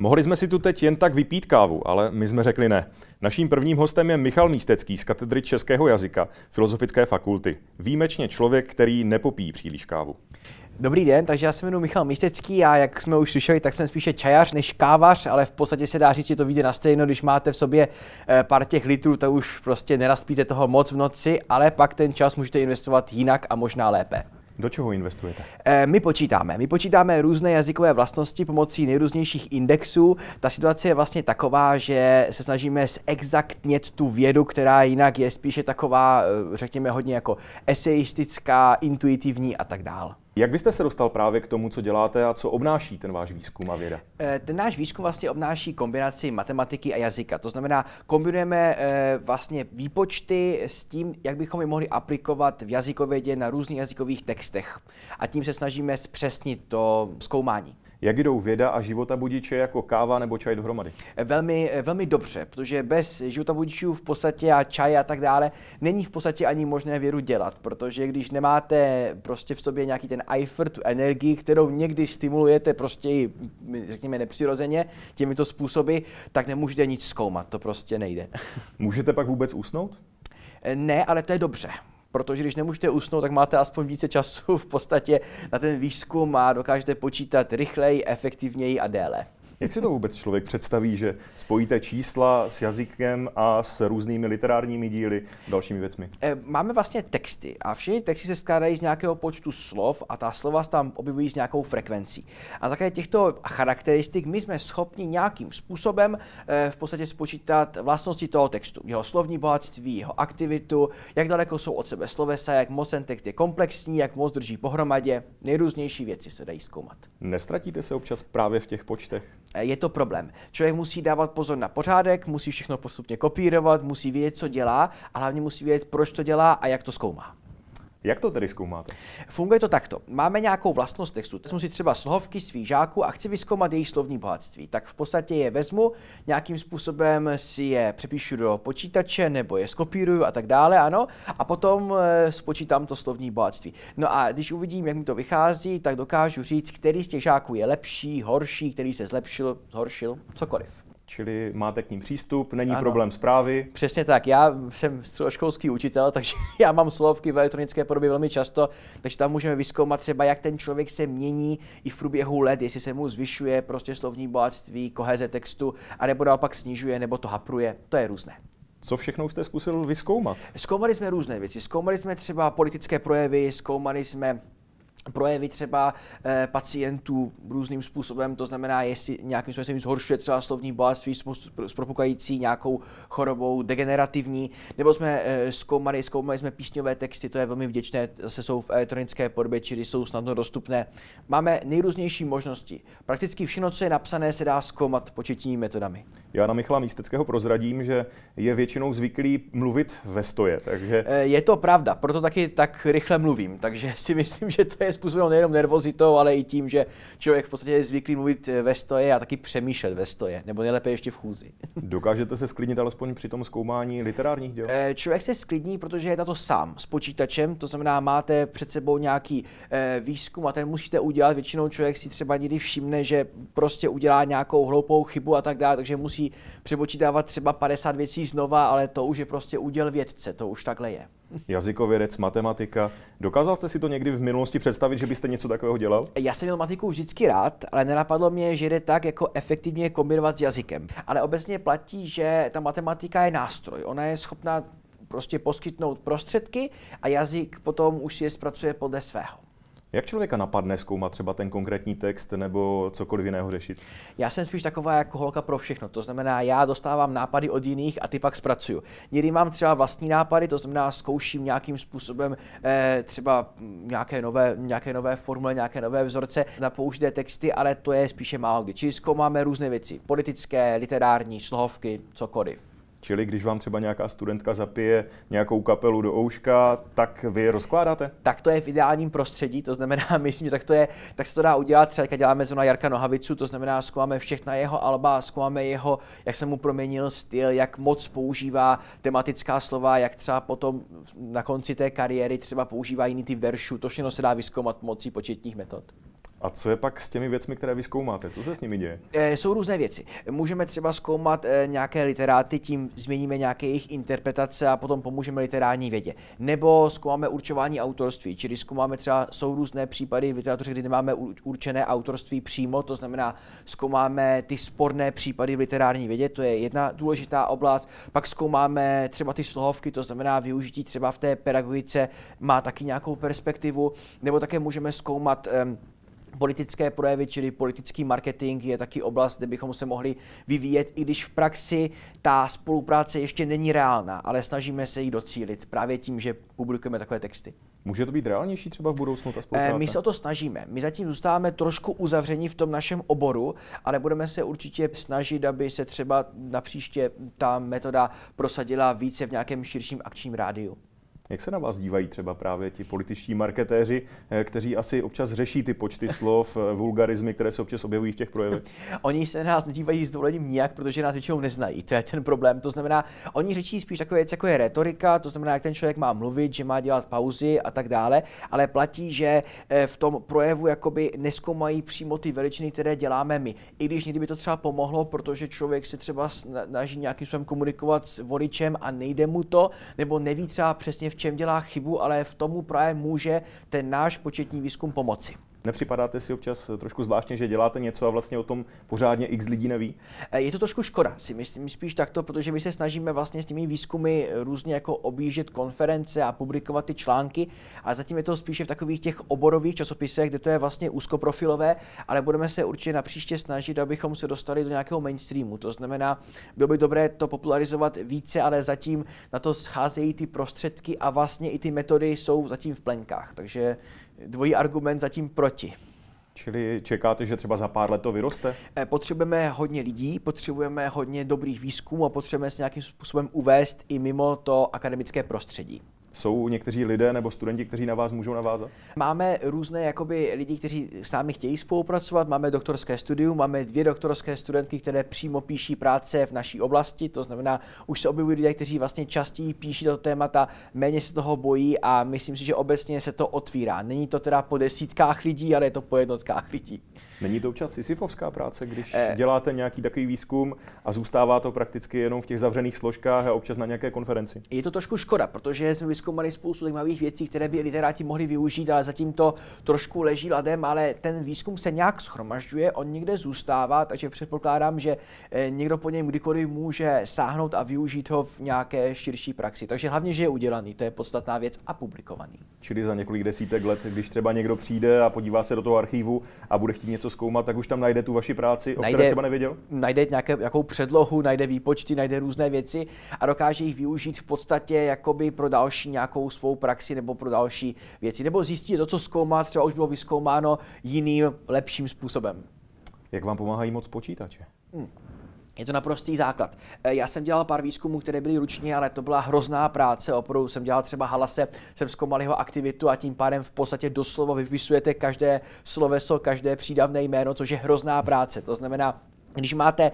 Mohli jsme si tu teď jen tak vypít kávu, ale my jsme řekli ne. Naším prvním hostem je Michal Místecký z katedry českého jazyka Filozofické fakulty. Výjimečně člověk, který nepopíjí příliš kávu. Dobrý den, takže já se jmenuji Michal Místecký a jak jsme už slyšeli, tak jsem spíše čajař než kávař, ale v podstatě se dá říct, že to vyjde na stejno, když máte v sobě pár těch litrů, tak už prostě nerozpijete toho moc v noci, ale pak ten čas můžete investovat jinak a možná lépe. Do čeho investujete? My počítáme různé jazykové vlastnosti pomocí nejrůznějších indexů. Ta situace je vlastně taková, že se snažíme zexaktnět tu vědu, která jinak je spíše taková, řekněme, hodně jako eseistická, intuitivní a tak dál. Jak byste se dostal právě k tomu, co děláte a co obnáší ten váš výzkum a věda? Ten náš výzkum vlastně obnáší kombinaci matematiky a jazyka. To znamená, kombinujeme vlastně výpočty s tím, jak bychom je mohli aplikovat v jazykovědě na různých jazykových textech. A tím se snažíme zpřesnit to zkoumání. Jak jdou věda a životabudiče jako káva nebo čaj dohromady? Velmi dobře, protože bez životabudičů v podstatě a čaje a tak dále není v podstatě ani možné vědu dělat, protože když nemáte prostě v sobě nějaký ten eifer, tu energii, kterou někdy stimulujete prostě, řekněme, nepřirozeně těmito způsoby, tak nemůžete nic zkoumat, to prostě nejde. Můžete pak vůbec usnout? Ne, ale to je dobře. Protože když nemůžete usnout, tak máte aspoň více času v podstatě na ten výzkum a dokážete počítat rychleji, efektivněji a déle. Jak si to vůbec člověk představí, že spojíte čísla s jazykem a s různými literárními díly a dalšími věcmi? Máme vlastně texty a všechny texty se skládají z nějakého počtu slov a ta slova se tam objevují s nějakou frekvencí. A také těchto charakteristik my jsme schopni nějakým způsobem v podstatě spočítat vlastnosti toho textu, jeho slovní bohatství, jeho aktivitu, jak daleko jsou od sebe slovesa, jak moc ten text je komplexní, jak moc drží pohromadě, nejrůznější věci se dají zkoumat. Nestratíte se občas právě v těch počtech? Je to problém. Člověk musí dávat pozor na pořádek, musí všechno postupně kopírovat, musí vědět, co dělá a hlavně musí vědět, proč to dělá a jak to zkoumá. Jak to tedy zkoumáte? Funguje to takto. Máme nějakou vlastnost textu. Vezmu si třeba slohovky svých žáků a chci vyzkoumat jejich slovní bohatství. Tak v podstatě je vezmu, nějakým způsobem si je přepíšu do počítače nebo je skopíruju a tak dále, ano, a potom spočítám to slovní bohatství. No a když uvidím, jak mi to vychází, tak dokážu říct, který z těch žáků je lepší, horší, který se zlepšil, zhoršil, cokoliv. Čili máte k ním přístup, není ano. Problém zprávy. Přesně tak, já jsem středoškolský učitel, takže já mám slohovky v elektronické podobě velmi často, takže tam můžeme vyzkoumat třeba, jak ten člověk se mění i v průběhu let, jestli se mu zvyšuje prostě slovní bohatství, koheze textu, anebo naopak snižuje, nebo to hapruje, to je různé. Co všechno jste zkusil vyzkoumat? Zkoumali jsme různé věci, zkoumali jsme třeba politické projevy, zkoumali jsme projevy třeba pacientů různým způsobem, to znamená, jestli nějakým způsobem zhoršuje třeba slovní bohatství s propukající nějakou chorobou degenerativní, nebo jsme zkoumali jsme písňové texty, to je velmi vděčné, zase jsou v elektronické podobě, čili jsou snadno dostupné. Máme nejrůznější možnosti. Prakticky všechno, co je napsané, se dá zkoumat početními metodami. Já na Michala Místeckého prozradím, že je většinou zvyklý mluvit ve stoje, takže... Je to pravda, proto taky tak rychle mluvím, takže si myslím, že to je způsobeno nejenom nervozitou, ale i tím, že člověk v podstatě je zvyklý mluvit ve stoje a taky přemýšlet ve stoje, nebo nejlépe ještě v chůzi. Dokážete se sklidnit alespoň při tom zkoumání literárních děl? Člověk se sklidní, protože je to sám s počítačem, to znamená, máte před sebou nějaký výzkum a ten musíte udělat. Většinou člověk si třeba někdy všimne, že prostě udělá nějakou hloupou chybu a tak dále, takže musí přepočítávat třeba 50 věcí znova, ale to už je prostě úděl vědce, to už takhle je. Jazykovědec, matematika. Dokázal jste si to někdy v minulosti představit, že byste něco takového dělal? Já jsem měl matematiku vždycky rád, ale nenapadlo mě, že jde tak jako efektivně kombinovat s jazykem. Ale obecně platí, že ta matematika je nástroj. Ona je schopná prostě poskytnout prostředky a jazyk potom už si je zpracuje podle svého. Jak člověka napadne zkoumat třeba ten konkrétní text nebo cokoliv jiného řešit? Já jsem spíš taková jako holka pro všechno, to znamená, já dostávám nápady od jiných a ty pak zpracuju. Někdy mám třeba vlastní nápady, to znamená, zkouším nějakým způsobem třeba nějaké nové formule, nějaké nové vzorce na použité texty, ale to je spíše málo kdy. Čili zkoumáme různé věci, politické, literární, slohovky, cokoliv. Čili když vám třeba nějaká studentka zapije nějakou kapelu do ouška, tak vy je rozkládáte? Tak to je v ideálním prostředí, to znamená, myslím, že tak se to dá udělat, třeba jak děláme zrovna Jarka Nohavicu, to znamená, zkoumáme všechna jeho alba, zkoumáme jeho, jak se mu proměnil styl, jak moc používá tematická slova, jak třeba potom na konci té kariéry třeba používá jiný typ veršů, to všechno se dá vyzkoumat pomocí početních metod. A co je pak s těmi věcmi, které vy zkoumáte? Co se s nimi děje? Jsou různé věci. Můžeme třeba zkoumat nějaké literáty, tím změníme nějaké jejich interpretace a potom pomůžeme literární vědě. Nebo zkoumáme určování autorství, čili zkoumáme třeba, jsou různé případy v literatuře, kdy nemáme určené autorství přímo, to znamená zkoumáme ty sporné případy v literární vědě, to je jedna důležitá oblast. Pak zkoumáme třeba ty slohovky, to znamená využití třeba v té pedagogice má taky nějakou perspektivu, nebo také můžeme zkoumat politické projevy, čili politický marketing je taky oblast, kde bychom se mohli vyvíjet, i když v praxi ta spolupráce ještě není reálná, ale snažíme se ji docílit právě tím, že publikujeme takové texty. Může to být reálnější třeba v budoucnu ta spolupráce? My se o to snažíme. My zatím zůstáváme trošku uzavření v tom našem oboru, ale budeme se určitě snažit, aby se třeba napříště ta metoda prosadila více v nějakém širším akčním rádiu. Jak se na vás dívají třeba právě ti političtí marketéři, kteří asi občas řeší ty počty slov, vulgarizmy, které se občas objevují v těch projevech? Oni se na nás nedívají s dovolením nijak, protože nás většinou neznají. To je ten problém. To znamená, oni řečí spíš takové věci, jako je retorika, to znamená, jak ten člověk má mluvit, že má dělat pauzy a tak dále, ale platí, že v tom projevu jakoby nezkoumají přímo ty veličiny, které děláme my. I když někdy by to třeba pomohlo, protože člověk se třeba snaží nějakým způsobem komunikovat s voličem a nejde mu to, nebo neví třeba přesně v čem dělá chybu, ale v tomu právě může ten náš početní výzkum pomoci. Nepřipadáte si občas trošku zvláštně, že děláte něco a vlastně o tom pořádně x lidí neví? Je to trošku škoda, si myslím spíš takto, protože my se snažíme vlastně s těmi výzkumy různě jako objíždět konference a publikovat ty články, a zatím je to spíše v takových těch oborových časopisech, kde to je vlastně úzkoprofilové, ale budeme se určitě napříště snažit, abychom se dostali do nějakého mainstreamu. To znamená, bylo by dobré to popularizovat více, ale zatím na to scházejí ty prostředky a vlastně i ty metody jsou zatím v plenkách, takže dvojí argument zatím proti. Čili čekáte, že třeba za pár let to vyroste? Potřebujeme hodně lidí, potřebujeme hodně dobrých výzkumů a potřebujeme se nějakým způsobem uvést i mimo to akademické prostředí. Jsou někteří lidé nebo studenti, kteří na vás můžou navázat? Máme různé jakoby lidi, kteří s námi chtějí spolupracovat, máme doktorské studium, máme 2 doktorské studentky, které přímo píší práce v naší oblasti, to znamená, už se objevují lidé, kteří vlastně častěji píší to témata, méně se toho bojí a myslím si, že obecně se to otvírá. Není to teda po desítkách lidí, ale je to po jednotkách lidí. Není to občas sisyfovská práce, když děláte nějaký takový výzkum a zůstává to prakticky jenom v těch zavřených složkách a občas na nějaké konferenci? Je to trošku škoda, protože jsme vyzkoumali spoustu zajímavých věcí, které by literáti mohli využít, ale zatím to trošku leží ladem, ale ten výzkum se nějak shromažďuje, on někde zůstává, takže předpokládám, že někdo po něm kdykoliv může sáhnout a využít ho v nějaké širší praxi. Takže hlavně, že je udělaný, to je podstatná věc, a publikovaný. Čili za několik desítek let, když třeba někdo přijde a podívá se do toho archivu a bude chtít něco zkoumat, tak už tam najde tu vaši práci, o které třeba nevěděl? Najde nějakou předlohu, najde výpočty, najde různé věci a dokáže jich využít v podstatě jakoby pro další nějakou svou praxi nebo pro další věci. Nebo zjistí, že to, co zkoumá, třeba už bylo vyzkoumáno jiným, lepším způsobem. Jak vám pomáhají moc počítače? Je to naprostý základ. Já jsem dělal pár výzkumů, které byly ručně, ale to byla hrozná práce. Opravdu jsem dělal třeba Halase, jsem zkoumal jeho aktivitu a tím pádem v podstatě doslova vypisujete každé sloveso, každé přídavné jméno, což je hrozná práce. To znamená, když máte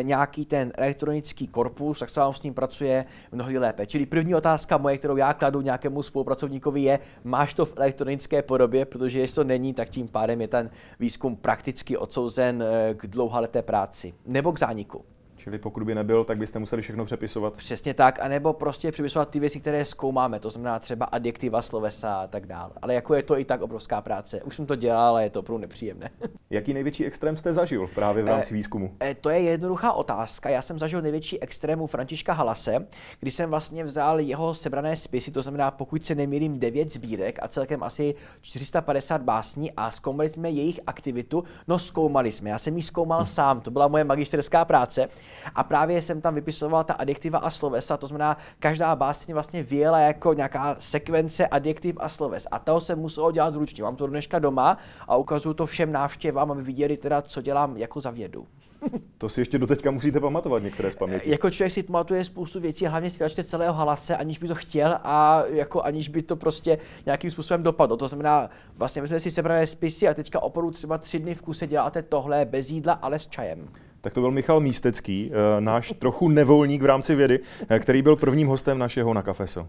nějaký ten elektronický korpus, tak se vám s ním pracuje mnohdy lépe. Čili první otázka moje, kterou já kladu nějakému spolupracovníkovi je, máš to v elektronické podobě, protože jestli to není, tak tím pádem je ten výzkum prakticky odsouzen k dlouhaleté práci nebo k zániku. Čili pokud by nebyl, tak byste museli všechno přepisovat. Přesně tak, anebo prostě přepisovat ty věci, které zkoumáme, to znamená třeba adjektiva, slovesa a tak dále. Ale jako je to i tak obrovská práce. Už jsem to dělal, ale je to opravdu nepříjemné. Jaký největší extrém jste zažil právě v rámci výzkumu? To je jednoduchá otázka. Já jsem zažil největší extrém u Františka Halase, kdy jsem vlastně vzal jeho sebrané spisy, to znamená, pokud se nemýlím, 9 sbírek a celkem asi 450 básní a zkoumali jsme jejich aktivitu. No zkoumali jsme, já jsem ji zkoumal sám, to byla moje magisterská práce. A právě jsem tam vypisoval ta adjektiva a slovesa, to znamená, každá básně vlastně vyjela jako nějaká sekvence adjektiv a sloves. A toho jsem musel dělat ručně. Mám to dneška doma a ukazuju to všem návštěvám, aby viděli teda, co dělám jako za vědu. To si ještě doteďka musíte pamatovat některé z paměti. Jako člověk si pamatuje spoustu věcí, hlavně si načte celého Halase, aniž by to chtěl a jako aniž by to prostě nějakým způsobem dopadlo. To znamená, vlastně my jsme si sebrali spisy a teďka opravdu třeba 3 dny v kuse děláte tohle bez jídla, ale s čajem. Tak to byl Michal Místecký, náš trochu nevolník v rámci vědy, který byl prvním hostem našeho Na Kafeso.